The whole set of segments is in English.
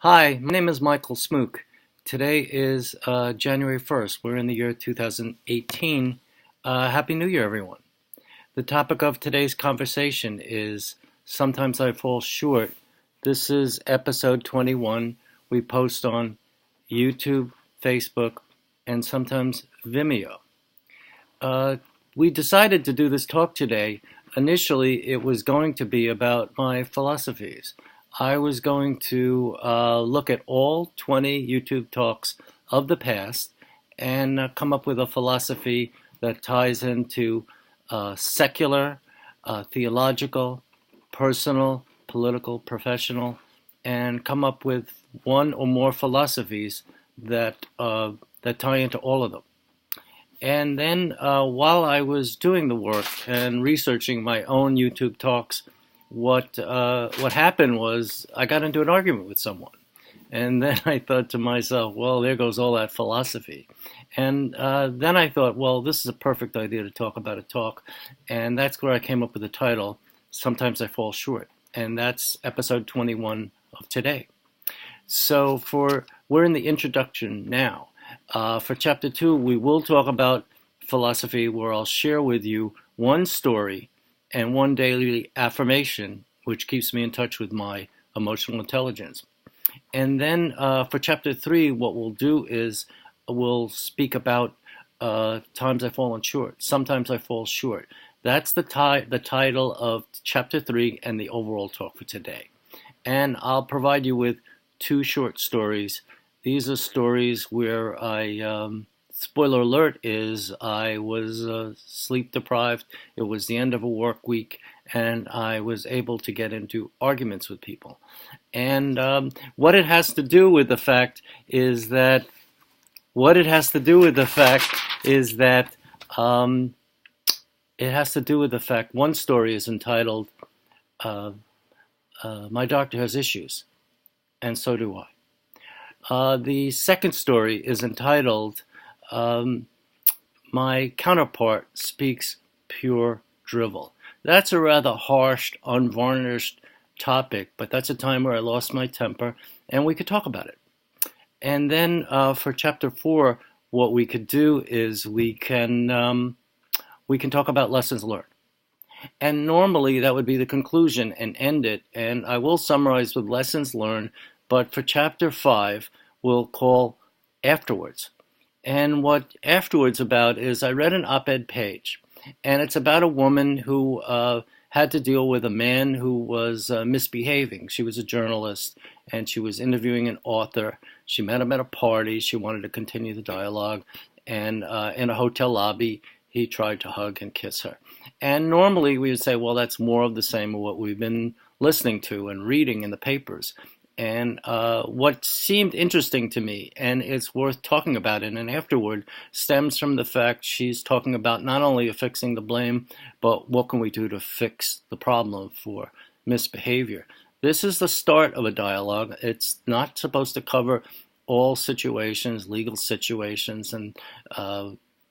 Hi, my name is Michael Smook. Today is January 1st. We're in the year 2018. Happy New Year, everyone. The topic of today's conversation is Sometimes I Fall Short. This is episode 21. We post on YouTube, Facebook, and sometimes Vimeo. We decided to do this talk today. Initially, it was going to be about my philosophies. I was going to look at all 20 YouTube talks of the past and come up with a philosophy that ties into secular, theological, personal, political, professional, and come up with one or more philosophies that tie into all of them. And then while I was doing the work and researching my own YouTube talks, what happened was I got into an argument with someone. And then I thought to myself, well, there goes all that philosophy. And then I thought, well, this is a perfect idea to talk about a talk. And that's where I came up with the title, Sometimes I Fall Short. And that's episode 21 of today. So we're in the introduction now. For chapter 2, we will talk about philosophy, where I'll share with you one story and one daily affirmation, which keeps me in touch with my emotional intelligence. And then for chapter 3, what we'll do is we'll speak about times I've fallen short. Sometimes I fall short. That's the title of chapter 3 and the overall talk for today. And I'll provide you with 2 short stories. These are stories where spoiler alert is I was sleep deprived. It was the end of a work week, and I was able to get into arguments with people. And what it has to do with the fact is that it has to do with the fact one story is entitled My Doctor Has Issues, and so do I. The second story is entitled My Counterpart Speaks Pure Drivel. That's a rather harsh, unvarnished topic, but that's a time where I lost my temper, and we could talk about it. And then for chapter 4, what we could do is we can talk about lessons learned. And normally that would be the conclusion and end it, and I will summarize with lessons learned. But for chapter 5, we'll call Afterwards. And what Afterwards about is I read an op-ed page, and it's about a woman who had to deal with a man who was misbehaving. She was a journalist, and she was interviewing an author. She met him at a party. She wanted to continue the dialogue. And in a hotel lobby, he tried to hug and kiss her. And normally we would say, well, that's more of the same of what we've been listening to and reading in the papers. And what seemed interesting to me, and it's worth talking about in an afterward, stems from the fact she's talking about not only affixing the blame, but what can we do to fix the problem for misbehavior. This is the start of a dialogue. It's not supposed to cover all situations, legal situations, and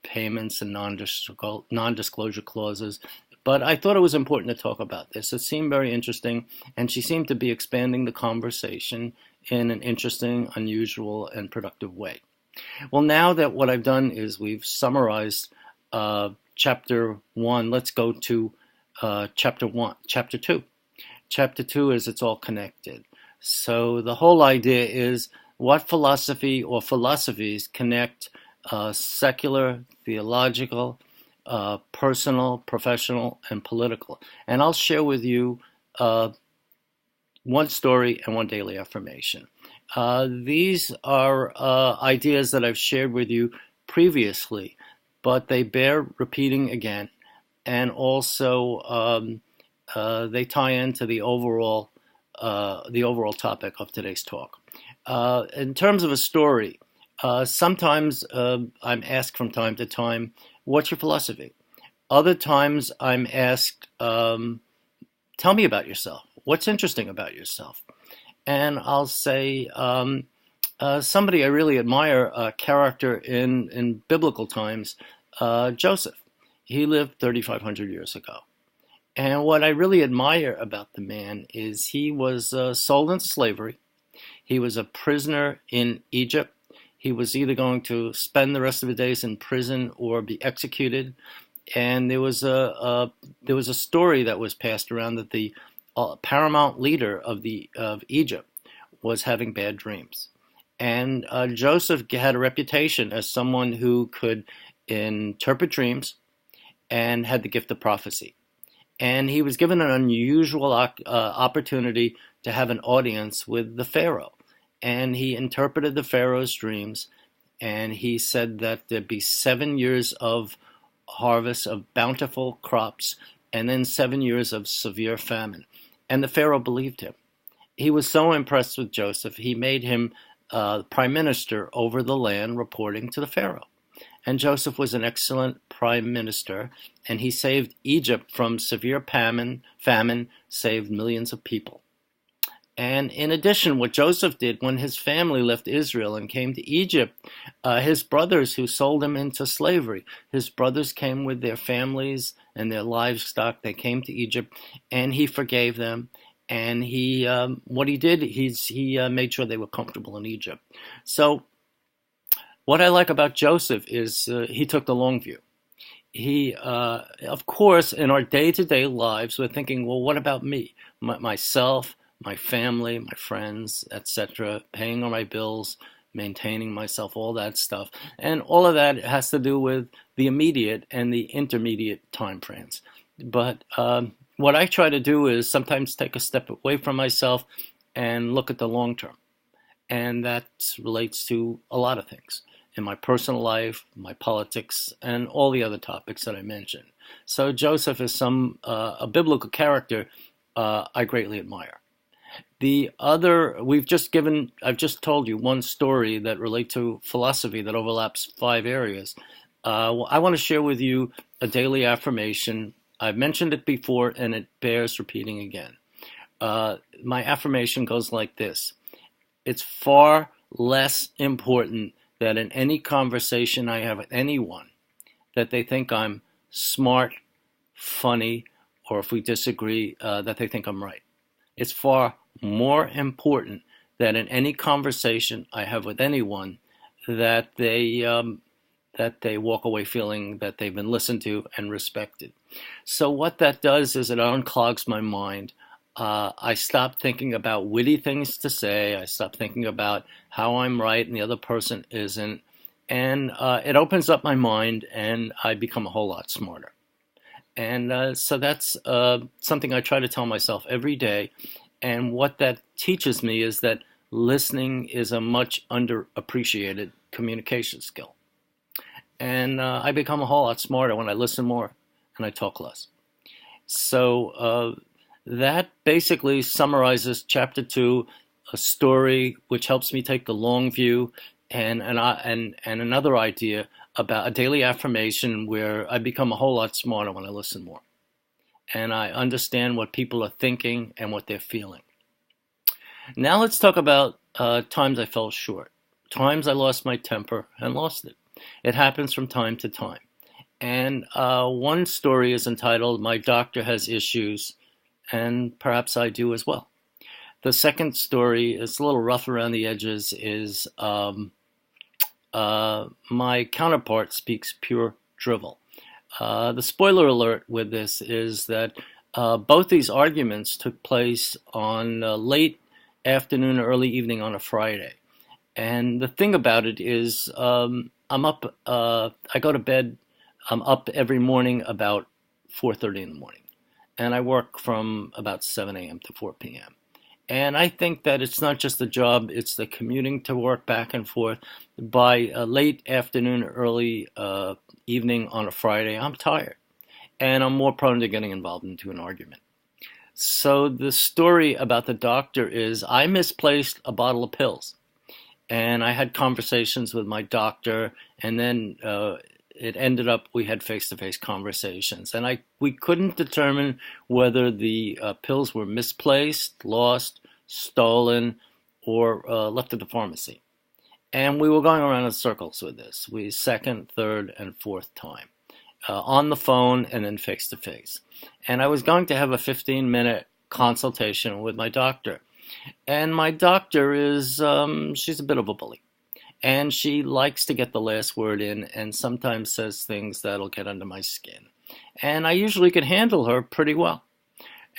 payments and non-disclosure clauses. But I thought it was important to talk about this. It seemed very interesting, and she seemed to be expanding the conversation in an interesting, unusual, and productive way. Well, now that what I've done is we've summarized chapter 1, let's go to chapter 2. Chapter 2 is it's all connected. So the whole idea is what philosophy or philosophies connect secular, theological, personal, professional, and political. And I'll share with you one story and one daily affirmation. These are ideas that I've shared with you previously, but they bear repeating again. And also they tie into the overall topic of today's talk. In terms of a story, sometimes I'm asked from time to time, what's your philosophy? Other times I'm asked, tell me about yourself. What's interesting about yourself? And I'll say, somebody I really admire, a character in biblical times, Joseph. He lived 3,500 years ago. And what I really admire about the man is he was sold into slavery. He was a prisoner in Egypt. He was either going to spend the rest of his days in prison or be executed. And there was a story that was passed around that the paramount leader of Egypt was having bad dreams. And Joseph had a reputation as someone who could interpret dreams and had the gift of prophecy. And he was given an unusual opportunity to have an audience with the Pharaoh. And he interpreted the Pharaoh's dreams, and he said that there'd be 7 years of harvest of bountiful crops, and then 7 years of severe famine. And the Pharaoh believed him. He was so impressed with Joseph, he made him prime minister over the land, reporting to the Pharaoh. And Joseph was an excellent prime minister, and he saved Egypt from severe famine, saved millions of people. And in addition, what Joseph did when his family left Israel and came to Egypt, his brothers who sold him into slavery, his brothers came with their families and their livestock. They came to Egypt, and he forgave them. And what he did, he made sure they were comfortable in Egypt. So what I like about Joseph is he took the long view. He, of course, in our day-to-day lives, we're thinking, well, what about me, myself, my family, my friends, etc., paying all my bills, maintaining myself, all that stuff. And all of that has to do with the immediate and the intermediate time frames. But what I try to do is sometimes take a step away from myself and look at the long term. And that relates to a lot of things in my personal life, my politics, and all the other topics that I mentioned. So Joseph is a biblical character I greatly admire. I've just told you one story that relates to philosophy that overlaps 5 areas. I want to share with you a daily affirmation. I've mentioned it before, and it bears repeating again. My affirmation goes like this: it's far less important that in any conversation I have with anyone that they think I'm smart, funny, or if we disagree, that they think I'm right. It's far more important that in any conversation I have with anyone that they walk away feeling that they've been listened to and respected. So what that does is it unclogs my mind. I stop thinking about witty things to say. I stop thinking about how I'm right and the other person isn't. And it opens up my mind, and I become a whole lot smarter. And so that's something I try to tell myself every day. And what that teaches me is that listening is a much underappreciated communication skill. And I become a whole lot smarter when I listen more and I talk less. So that basically summarizes Chapter 2, a story which helps me take the long view, and another idea about a daily affirmation where I become a whole lot smarter when I listen more. And I understand what people are thinking and what they're feeling. Now let's talk about times I fell short, times I lost my temper and lost it. It happens from time to time. And one story is entitled, "My Doctor Has Issues," and perhaps I do as well. The second story is a little rough around the edges, is my counterpart speaks pure drivel. The spoiler alert with this is that both these arguments took place on late afternoon or early evening on a Friday. And the thing about it is I'm up, I go to bed, I'm up every morning about 4:30 in the morning. And I work from about 7 a.m. to 4 p.m. And I think that it's not just the job, it's the commuting to work back and forth. By late afternoon, early evening on a Friday, I'm tired. And I'm more prone to getting involved into an argument. So the story about the doctor is I misplaced a bottle of pills. And I had conversations with my doctor, and then it ended up we had face-to-face conversations. And we couldn't determine whether the pills were misplaced, lost, stolen, or left at the pharmacy. And we were going around in circles with this. Second, third, and fourth time. On the phone and then face-to-face. And I was going to have a 15-minute consultation with my doctor. And my doctor is, she's a bit of a bully. And she likes to get the last word in and sometimes says things that'll get under my skin. And I usually can handle her pretty well.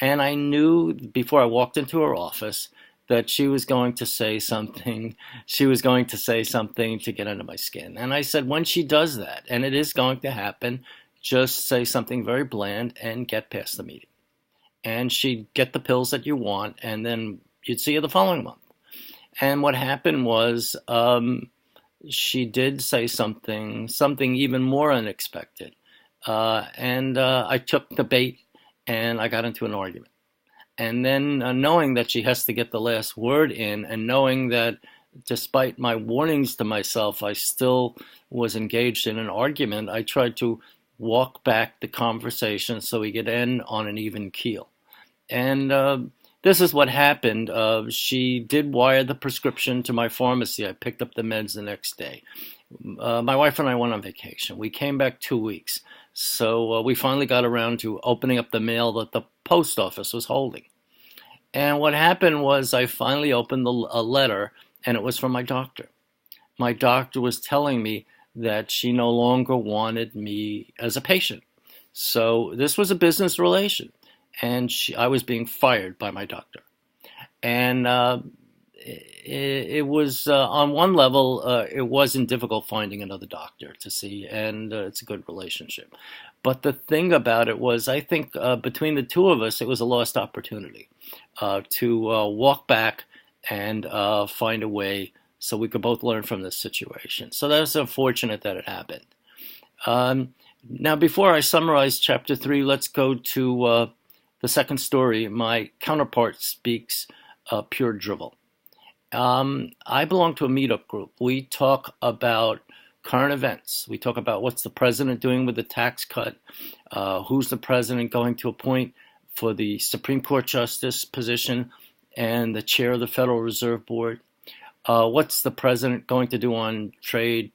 And I knew before I walked into her office that she was going to say something. She was going to say something to get under my skin. And I said, when she does that, and it is going to happen, just say something very bland and get past the meeting. And she'd get the pills that you want, and then you'd see her the following month. And what happened was she did say something even more unexpected. And I took the bait and I got into an argument. And then knowing that she has to get the last word in, and knowing that despite my warnings to myself, I still was engaged in an argument, I tried to walk back the conversation so we could end on an even keel. And this is what happened. She did wire the prescription to my pharmacy. I picked up the meds the next day. My wife and I went on vacation. We came back 2 weeks. So we finally got around to opening up the mail that the post office was holding. And what happened was I finally opened a letter, and it was from my doctor. My doctor was telling me that she no longer wanted me as a patient. So this was a business relation, and I was being fired by my doctor. And it was on one level, it wasn't difficult finding another doctor to see, and it's a good relationship. But the thing about it was, I think between the two of us, it was a lost opportunity to walk back and find a way so we could both learn from this situation. So that was unfortunate that it happened. Now, before I summarize Chapter 3, let's go to the second story. My counterpart speaks pure drivel. I belong to a meetup group. We talk about current events. We talk about what's the president doing with the tax cut, who's the president going to appoint for the Supreme Court justice position and the chair of the Federal Reserve Board, what's the president going to do on trade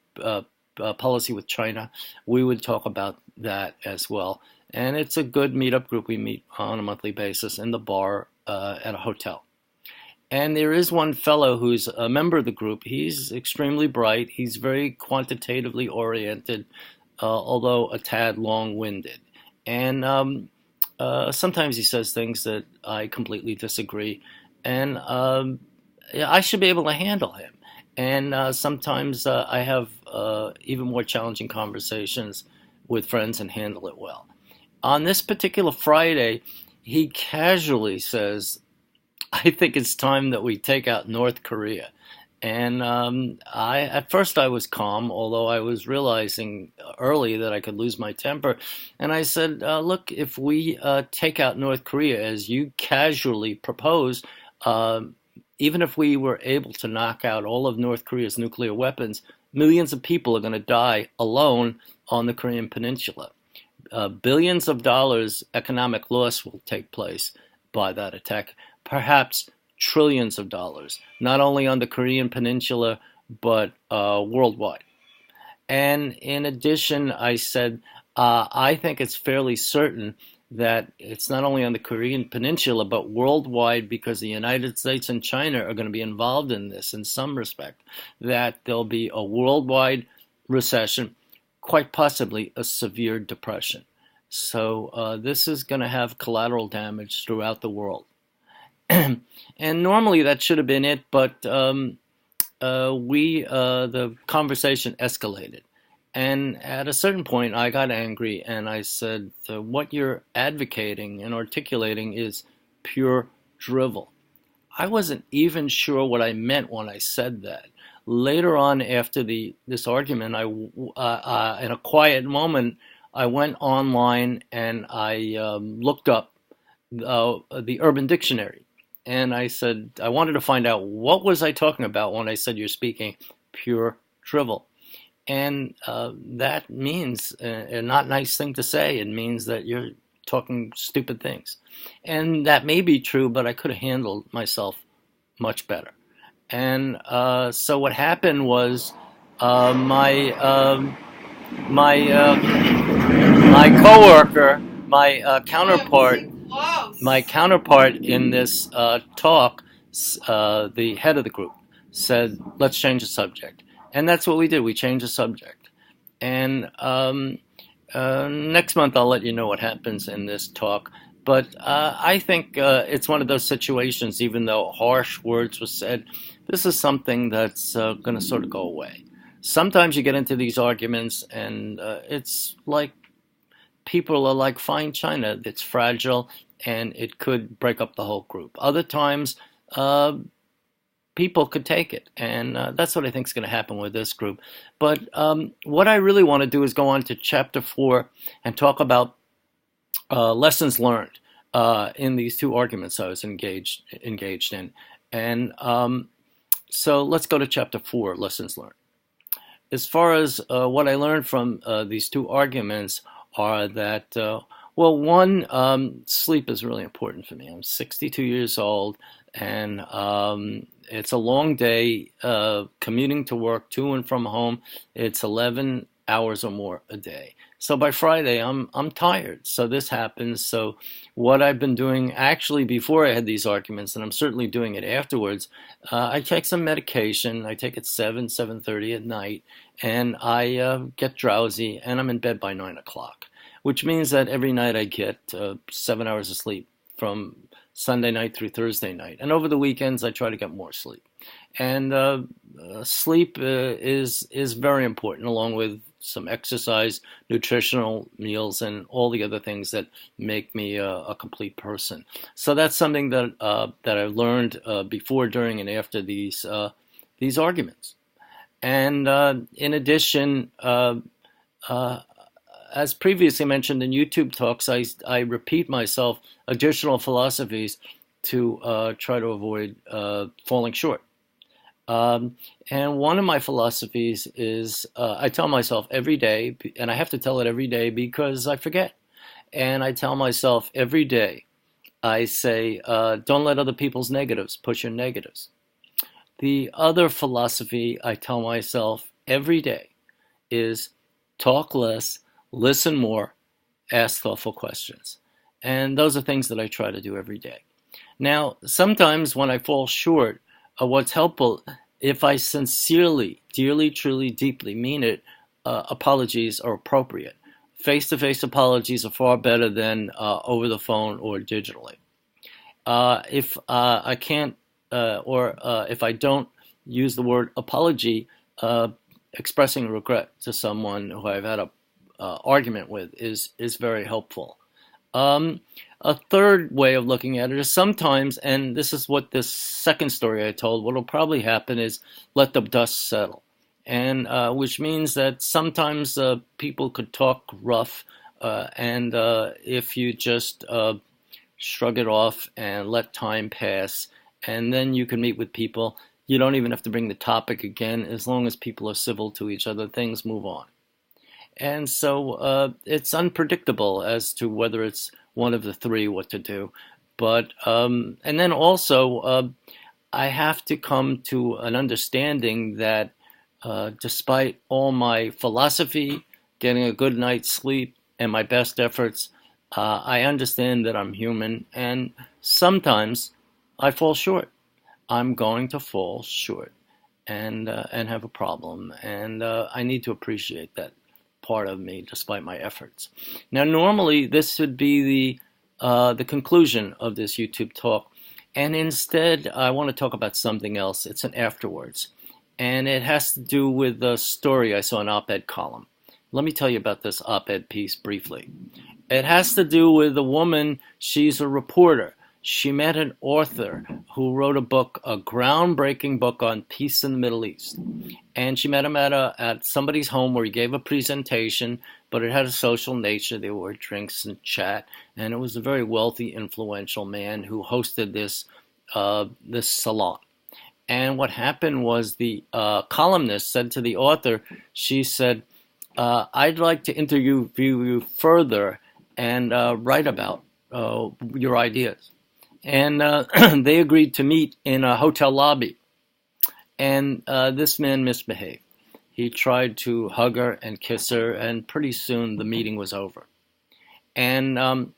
policy with China. We would talk about that as well. And it's a good meetup group. We meet on a monthly basis in the bar at a hotel. And there is one fellow who's a member of the group. He's extremely bright. He's very quantitatively oriented, although a tad long-winded. And sometimes he says things that I completely disagree. And I should be able to handle him. And sometimes I have even more challenging conversations with friends and handle it well. On this particular Friday, he casually says, I think it's time that we take out North Korea. And at first I was calm, although I was realizing early that I could lose my temper. And I said, look, if we take out North Korea, as you casually propose, even if we were able to knock out all of North Korea's nuclear weapons, millions of people are going to die alone on the Korean Peninsula. Billions of dollars economic loss will take place by that attack. Perhaps trillions of dollars, not only on the Korean Peninsula, but worldwide. And in addition, I said, I think it's fairly certain that it's not only on the Korean Peninsula, but worldwide, because the United States and China are going to be involved in this in some respect, that there'll be a worldwide recession, quite possibly a severe depression. So this is going to have collateral damage throughout the world. And normally that should have been it, but the conversation escalated. And at a certain point, I got angry and I said, what you're advocating and articulating is pure drivel. I wasn't even sure what I meant when I said that. Later on, after this argument, in a quiet moment, I went online and I looked up the Urban Dictionary. And I said, I wanted to find out what was I talking about when I said you're speaking pure drivel. And that means a not nice thing to say. It means that you're talking stupid things. And that may be true, but I could have handled myself much better. And so what happened was my coworker, my counterpart in this talk the head of the group said, let's change the subject. And that's what we did. We changed the subject. And next month, I'll let you know what happens in this talk. But I think it's one of those situations, even though harsh words were said, this is something that's going to sort of go away. Sometimes you get into these arguments, and it's like people are like fine china. It's fragile, and it could break up the whole group. Other times, uh, people could take it. And that's what I think is going to happen with this group. But what I really want to do is go on to chapter 4 and talk about lessons learned in these two arguments I was engaged in. And so let's go to chapter 4, lessons learned. As far as what I learned from these two arguments are that, well, one, sleep is really important for me. I'm 62 years old, and it's a long day commuting to work to and from home. It's 11 hours or more a day. So by Friday, I'm tired. So this happens. So what I've been doing actually before I had these arguments, and I'm certainly doing it afterwards, I take some medication. I take it 7:30 at night, and I get drowsy, and I'm in bed by 9 o'clock, which means that every night I get 7 hours of sleep from Sunday night through Thursday night. And over the weekends, I try to get more sleep. And sleep is very important, along with some exercise, nutritional meals, and all the other things that make me a complete person. So that's something that I've learned before, during, and after these arguments. And in addition, uh, as previously mentioned in YouTube talks, I repeat myself additional philosophies to try to avoid falling short. And one of my philosophies is I tell myself every day, and I have to tell it every day because I forget. And I tell myself every day, I say, don't let other people's negatives push your negatives. The other philosophy I tell myself every day is talk less, listen more, ask thoughtful questions. And those are things that I try to do every day. Now, sometimes when I fall short, what's helpful, if I sincerely, dearly, truly, deeply mean it, apologies are appropriate. Face-to-face apologies are far better than over the phone or digitally. If I can't, or if I don't use the word apology, expressing regret to someone who I've had a argument with is very helpful. A third way of looking at it is sometimes, and this is what this second story I told, what will probably happen is let the dust settle. And which means that sometimes people could talk rough, and if you just shrug it off and let time pass, and then you can meet with people. You don't even have to bring the topic again. As long as people are civil to each other, things move on. And so it's unpredictable as to whether it's one of the three what to do. But and then also I have to come to an understanding that despite all my philosophy, getting a good night's sleep, and my best efforts, I understand that I'm human, and sometimes I fall short. I'm going to fall short and have a problem, and I need to appreciate that part of me despite my efforts. Now, normally this would be the conclusion of this YouTube talk, and instead I want to talk about something else. It's an afterwards, and it has to do with a story I saw in an op-ed column. Let me tell you about this op-ed piece briefly. It has to do with a woman. She's a reporter. She met an author who wrote a book, a groundbreaking book on peace in the Middle East. And she met him at somebody's home where he gave a presentation, but it had a social nature. There were drinks and chat, and it was a very wealthy, influential man who hosted this salon. And what happened was the columnist said to the author, she said, I'd like to interview you further and write about your ideas. And they agreed to meet in a hotel lobby. And this man misbehaved. He tried to hug her and kiss her, and pretty soon the meeting was over. And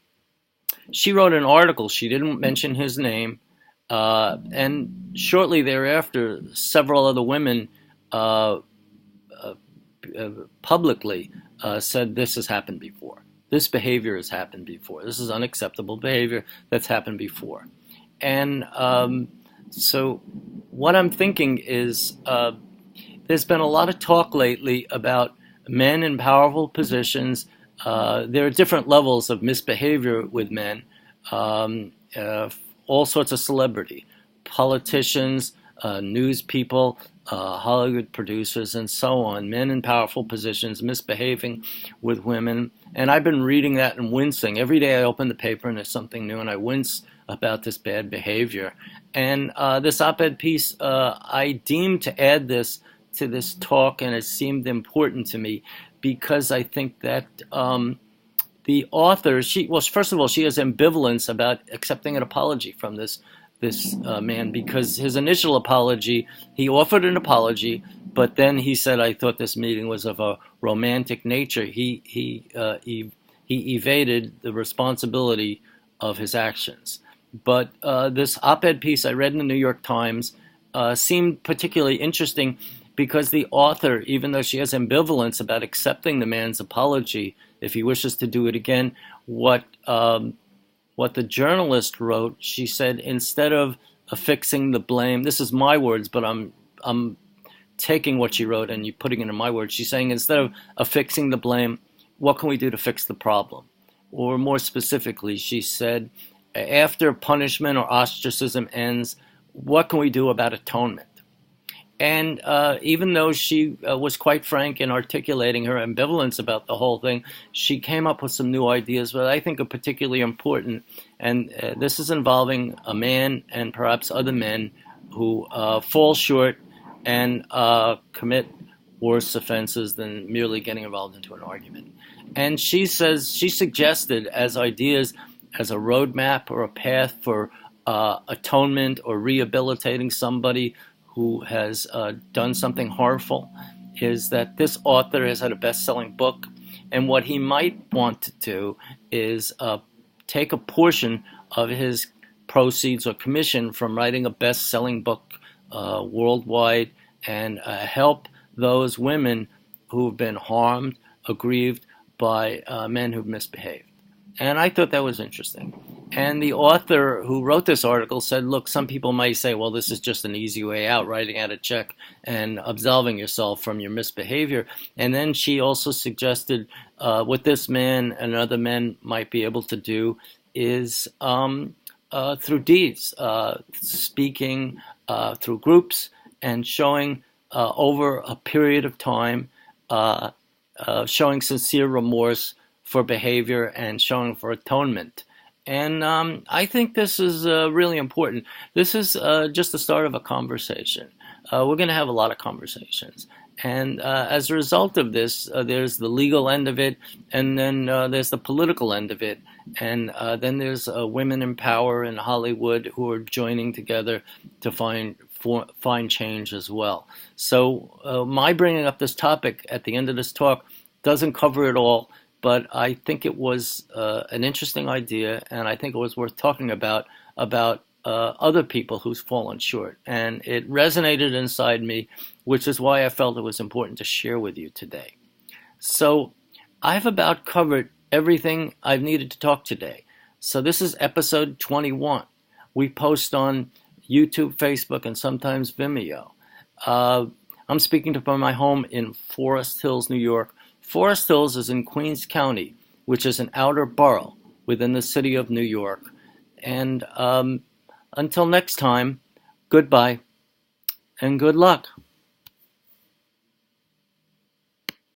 she wrote an article. She didn't mention his name, And shortly thereafter, several other women uh, publicly said this has happened before. This behavior has happened before. This is unacceptable behavior that's happened before. And so what I'm thinking is there's been a lot of talk lately about men in powerful positions. There are different levels of misbehavior with men, um, all sorts of celebrity, politicians, news people, Hollywood producers, and so on. Men in powerful positions misbehaving with women. And I've been reading that and wincing. Every day I open the paper and there's something new, and I wince about this bad behavior. And this op-ed piece, I deemed to add this to this talk, and it seemed important to me because I think that the author, first of all, she has ambivalence about accepting an apology from this man, because his initial apology, he offered an apology, but then he said, "I thought this meeting was of a romantic nature." He evaded the responsibility of his actions. But this op-ed piece I read in the New York Times seemed particularly interesting because the author, even though she has ambivalence about accepting the man's apology if he wishes to do it again, what the journalist wrote, she said, instead of affixing the blame, this is my words, but I'm taking what she wrote and you putting it in my words. She's saying, instead of affixing the blame, what can we do to fix the problem? Or more specifically, she said, after punishment or ostracism ends, what can we do about atonement? And even though she was quite frank in articulating her ambivalence about the whole thing, she came up with some new ideas that I think are particularly important. And this is involving a man and perhaps other men who fall short and commit worse offenses than merely getting involved into an argument. And she suggested as ideas, as a roadmap or a path for atonement or rehabilitating somebody who has done something harmful, is that this author has had a best-selling book, and what he might want to do is take a portion of his proceeds or commission from writing a best-selling book worldwide and help those women who've been harmed, aggrieved by men who've misbehaved. And I thought that was interesting. And the author who wrote this article said, look, some people might say, well, this is just an easy way out, writing out a check and absolving yourself from your misbehavior. And then she also suggested what this man and other men might be able to do is through deeds, speaking through groups and showing over a period of time, showing sincere remorse for behavior and showing for atonement. And I think this is really important. This is just the start of a conversation. We're going to have a lot of conversations. And as a result of this, there's the legal end of it, and then there's the political end of it. And then there's women in power in Hollywood who are joining together to find change as well. So my bringing up this topic at the end of this talk doesn't cover it all, but I think it was an interesting idea, and I think it was worth talking about other people who's fallen short. And it resonated inside me, which is why I felt it was important to share with you today. So I've about covered everything I've needed to talk today. So this is episode 21. We post on YouTube, Facebook, and sometimes Vimeo. I'm speaking from my home in Forest Hills, New York. Forest Hills is in Queens County, which is an outer borough within the city of New York. And until next time, goodbye and good luck.